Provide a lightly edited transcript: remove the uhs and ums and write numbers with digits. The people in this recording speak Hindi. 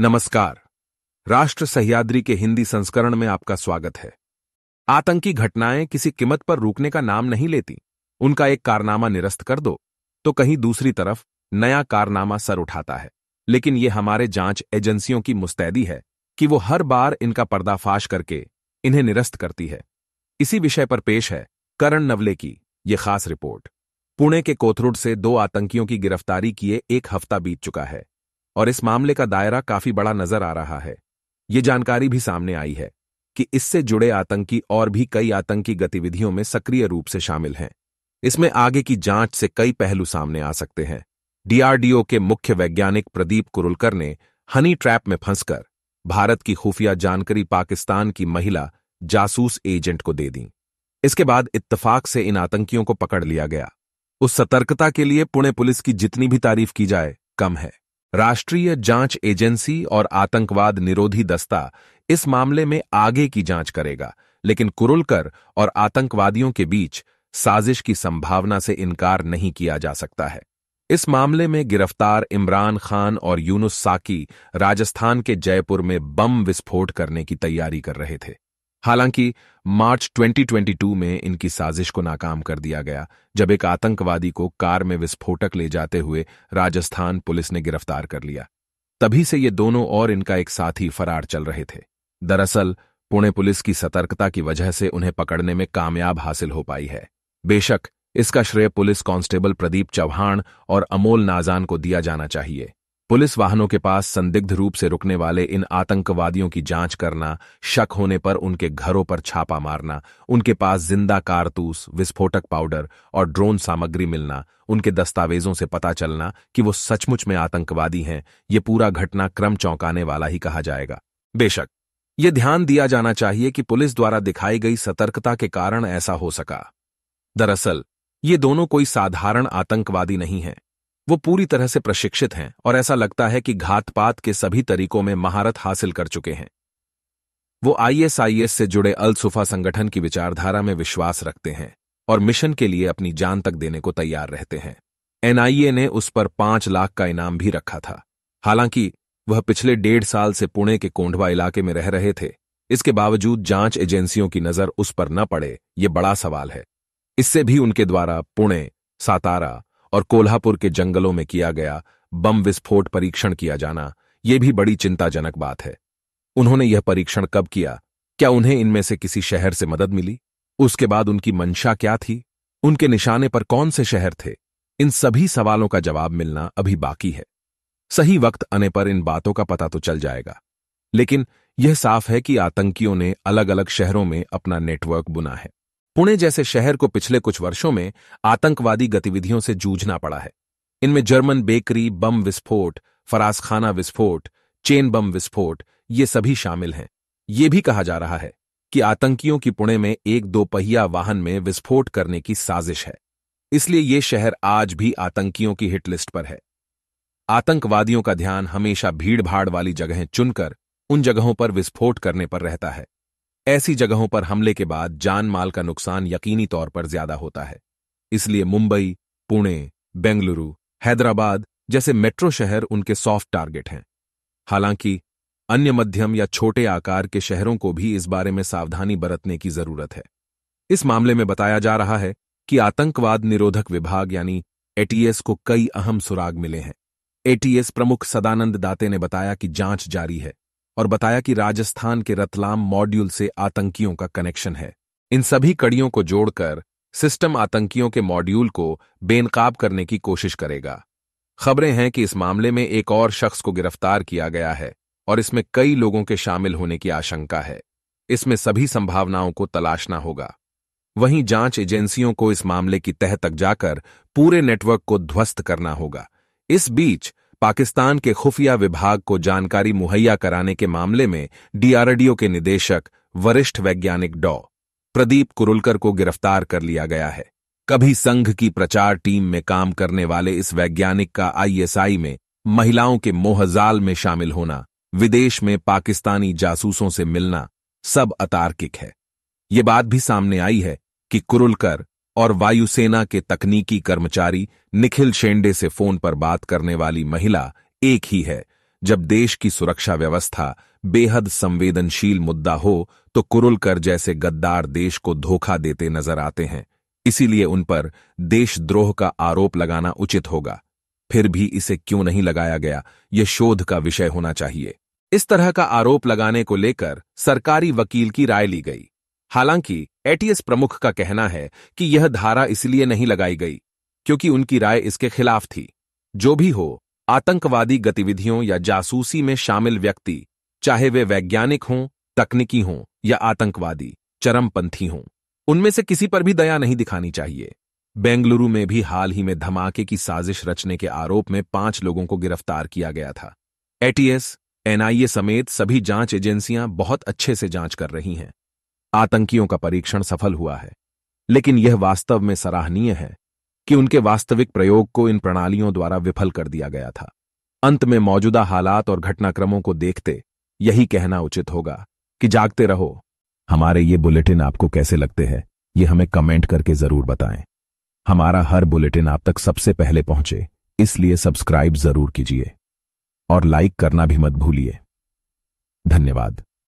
नमस्कार। राष्ट्र सह्याद्री के हिंदी संस्करण में आपका स्वागत है। आतंकी घटनाएं किसी कीमत पर रुकने का नाम नहीं लेती। उनका एक कारनामा निरस्त कर दो तो कहीं दूसरी तरफ नया कारनामा सर उठाता है। लेकिन ये हमारे जांच एजेंसियों की मुस्तैदी है कि वो हर बार इनका पर्दाफाश करके इन्हें निरस्त करती है। इसी विषय पर पेश है करण नवले की ये खास रिपोर्ट। पुणे के कोथरूड से 2 आतंकियों की गिरफ्तारी किए 1 हफ्ता बीत चुका है और इस मामले का दायरा काफी बड़ा नजर आ रहा है। ये जानकारी भी सामने आई है कि इससे जुड़े आतंकी और भी कई आतंकी गतिविधियों में सक्रिय रूप से शामिल हैं। इसमें आगे की जांच से कई पहलू सामने आ सकते हैं। डीआरडीओ के मुख्य वैज्ञानिक प्रदीप कुरुलकर ने हनी ट्रैप में फंसकर भारत की खुफिया जानकारी पाकिस्तान की महिला जासूस एजेंट को दे दी। इसके बाद इत्तेफाक से इन आतंकियों को पकड़ लिया गया। उस सतर्कता के लिए पुणे पुलिस की जितनी भी तारीफ की जाए कम है। राष्ट्रीय जांच एजेंसी और आतंकवाद निरोधी दस्ता इस मामले में आगे की जांच करेगा, लेकिन कुरुलकर और आतंकवादियों के बीच साजिश की संभावना से इनकार नहीं किया जा सकता है। इस मामले में गिरफ्तार इमरान खान और यूनुस साकी राजस्थान के जयपुर में बम विस्फोट करने की तैयारी कर रहे थे। हालांकि मार्च 2022 में इनकी साजिश को नाकाम कर दिया गया, जब एक आतंकवादी को कार में विस्फोटक ले जाते हुए राजस्थान पुलिस ने गिरफ्तार कर लिया। तभी से ये दोनों और इनका एक साथी फरार चल रहे थे। दरअसल पुणे पुलिस की सतर्कता की वजह से उन्हें पकड़ने में कामयाब हासिल हो पाई है। बेशक इसका श्रेय पुलिस कांस्टेबल प्रदीप चौहान और अमोल नाजान को दिया जाना चाहिए। पुलिस वाहनों के पास संदिग्ध रूप से रुकने वाले इन आतंकवादियों की जांच करना, शक होने पर उनके घरों पर छापा मारना, उनके पास जिंदा कारतूस, विस्फोटक पाउडर और ड्रोन सामग्री मिलना, उनके दस्तावेजों से पता चलना कि वो सचमुच में आतंकवादी हैं, ये पूरा घटनाक्रम चौंकाने वाला ही कहा जाएगा। बेशक ये ध्यान दिया जाना चाहिए कि पुलिस द्वारा दिखाई गई सतर्कता के कारण ऐसा हो सका। दरअसल ये दोनों कोई साधारण आतंकवादी नहीं हैं। वो पूरी तरह से प्रशिक्षित हैं और ऐसा लगता है कि घातपात के सभी तरीकों में महारत हासिल कर चुके हैं। वो आईएसआईएस से जुड़े अल सुफा संगठन की विचारधारा में विश्वास रखते हैं और मिशन के लिए अपनी जान तक देने को तैयार रहते हैं। एनआईए ने उस पर 5 लाख का इनाम भी रखा था। हालांकि वह पिछले 1.5 साल से पुणे के कोंढवा इलाके में रह रहे थे। इसके बावजूद जांच एजेंसियों की नजर उस पर न पड़े, ये बड़ा सवाल है। इससे भी उनके द्वारा पुणे, सातारा और कोल्हापुर के जंगलों में किया गया बम विस्फोट परीक्षण किया जाना, यह भी बड़ी चिंताजनक बात है। उन्होंने यह परीक्षण कब किया? क्या उन्हें इनमें से किसी शहर से मदद मिली? उसके बाद उनकी मंशा क्या थी? उनके निशाने पर कौन से शहर थे? इन सभी सवालों का जवाब मिलना अभी बाकी है। सही वक्त आने पर इन बातों का पता तो चल जाएगा। लेकिन यह साफ है कि आतंकियों ने अलग अलग शहरों में अपना नेटवर्क बुना है। पुणे जैसे शहर को पिछले कुछ वर्षों में आतंकवादी गतिविधियों से जूझना पड़ा है। इनमें जर्मन बेकरी बम विस्फोट, फरासखाना विस्फोट, चेन बम विस्फोट, ये सभी शामिल हैं। ये भी कहा जा रहा है कि आतंकियों की पुणे में एक 2 पहिया वाहन में विस्फोट करने की साजिश है। इसलिए ये शहर आज भी आतंकियों की हिट लिस्ट पर है। आतंकवादियों का ध्यान हमेशा भीड़-भाड़ वाली जगहें चुनकर उन जगहों पर विस्फोट करने पर रहता है। ऐसी जगहों पर हमले के बाद जान माल का नुकसान यकीनी तौर पर ज्यादा होता है। इसलिए मुंबई, पुणे, बेंगलुरु, हैदराबाद जैसे मेट्रो शहर उनके सॉफ्ट टारगेट हैं। हालांकि अन्य मध्यम या छोटे आकार के शहरों को भी इस बारे में सावधानी बरतने की जरूरत है। इस मामले में बताया जा रहा है कि आतंकवाद निरोधक विभाग यानी एटीएस को कई अहम सुराग मिले हैं। एटीएस प्रमुख सदानंद दाते ने बताया कि जांच जारी है और बताया कि राजस्थान के रतलाम मॉड्यूल से आतंकियों का कनेक्शन है। इन सभी कड़ियों को जोड़कर सिस्टम आतंकियों के मॉड्यूल को बेनकाब करने की कोशिश करेगा। खबरें हैं कि इस मामले में एक और शख्स को गिरफ्तार किया गया है और इसमें कई लोगों के शामिल होने की आशंका है। इसमें सभी संभावनाओं को तलाशना होगा। वहीं जांच एजेंसियों को इस मामले की तह तक जाकर पूरे नेटवर्क को ध्वस्त करना होगा। इस बीच पाकिस्तान के खुफिया विभाग को जानकारी मुहैया कराने के मामले में डीआरडीओ के निदेशक वरिष्ठ वैज्ञानिक डॉ. प्रदीप कुरुलकर को गिरफ्तार कर लिया गया है। कभी संघ की प्रचार टीम में काम करने वाले इस वैज्ञानिक का आईएसआई में महिलाओं के मोहजाल में शामिल होना, विदेश में पाकिस्तानी जासूसों से मिलना सब अतार्किक है। ये बात भी सामने आई है कि कुरुलकर और वायुसेना के तकनीकी कर्मचारी निखिल शेंडे से फोन पर बात करने वाली महिला एक ही है, जब देश की सुरक्षा व्यवस्था बेहद संवेदनशील मुद्दा हो तो कुरुलकर जैसे गद्दार देश को धोखा देते नजर आते हैं। इसीलिए उन पर देशद्रोह का आरोप लगाना उचित होगा। फिर भी इसे क्यों नहीं लगाया गया, यह शोध का विषय होना चाहिए। इस तरह का आरोप लगाने को लेकर सरकारी वकील की राय ली गई। हालांकि एटीएस प्रमुख का कहना है कि यह धारा इसलिए नहीं लगाई गई क्योंकि उनकी राय इसके खिलाफ थी। जो भी हो, आतंकवादी गतिविधियों या जासूसी में शामिल व्यक्ति, चाहे वे वैज्ञानिक हों, तकनीकी हों या आतंकवादी चरमपंथी हों, उनमें से किसी पर भी दया नहीं दिखानी चाहिए। बेंगलुरु में भी हाल ही में धमाके की साजिश रचने के आरोप में 5 लोगों को गिरफ्तार किया गया था। एटीएस, एनआईए समेत सभी जांच एजेंसियां बहुत अच्छे से जांच कर रही हैं। आतंकियों का परीक्षण सफल हुआ है, लेकिन यह वास्तव में सराहनीय है कि उनके वास्तविक प्रयोग को इन प्रणालियों द्वारा विफल कर दिया गया था। अंत में मौजूदा हालात और घटनाक्रमों को देखते यही कहना उचित होगा कि जागते रहो। हमारे ये बुलेटिन आपको कैसे लगते हैं, ये हमें कमेंट करके जरूर बताएं। हमारा हर बुलेटिन आप तक सबसे पहले पहुंचे, इसलिए सब्सक्राइब जरूर कीजिए और लाइक करना भी मत भूलिए। धन्यवाद।